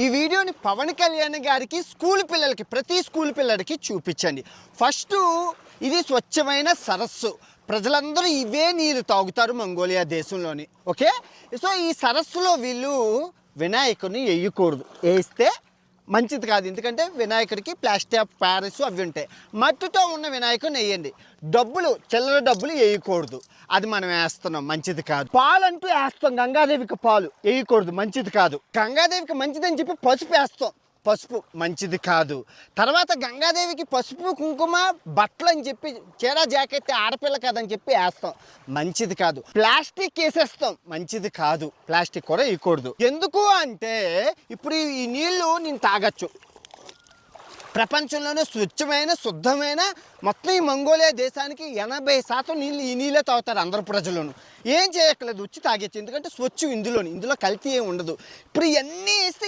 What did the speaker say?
ఈ వీడియోని పవన్ కళ్యాణ్ గారికి స్కూల్ పిల్లలకి ప్రతి స్కూల్ పిల్లలకి చూపించండి. ఫస్ట్ ఇది స్వచ్ఛమైన సరస్సు. ప్రజలందరూ ఇవే నీళ్ళు తాగుతారు మంగోలియా దేశంలోని. ఓకే, సో ఈ సరస్సులో వీళ్ళు వినాయకుడిని వేయకూడదు. వేస్తే మంచిది కాదు. ఎందుకంటే వినాయకుడికి ప్లాస్టర్ ఆఫ్ ప్యారిస్ అవి ఉంటాయి. మట్టితో ఉన్న వినాయకుడిని వేయండి. చిల్లర డబ్బులు వేయకూడదు. అది మనం వేస్తున్నాం, మంచిది కాదు. పాలు అంటూ వేస్తాం, గంగాదేవికి పాలు వేయకూడదు, మంచిది కాదు. గంగాదేవికి మంచిదని చెప్పి పసుపు వేస్తాం, పసుపు మంచిది కాదు. తర్వాత గంగాదేవికి పసుపు కుంకుమ బట్టలు అని చెప్పి చీర జాకెట్ ఆడపిల్ల కాదని చెప్పి వేస్తాం, మంచిది కాదు. ప్లాస్టిక్ వేసేస్తాం, మంచిది కాదు. ప్లాస్టిక్ కూడా వేయకూడదు. ఎందుకు అంటే ఇప్పుడు ఈ నీళ్లు నేను తాగొచ్చు. ప్రపంచంలోనే స్వచ్ఛమైన శుద్ధమైన మొత్తం ఈ మంగోలియా దేశానికి 80% నీళ్ళు ఈ నీళ్ళే తాగుతారు అందరు ప్రజలను. ఏం చేయక్కర్లేదు, వచ్చి తాగొచ్చు. ఎందుకంటే స్వచ్ఛం ఇందులో కల్తీ ఏమి ఉండదు. ఇప్పుడు ఇవన్నీ వేస్తే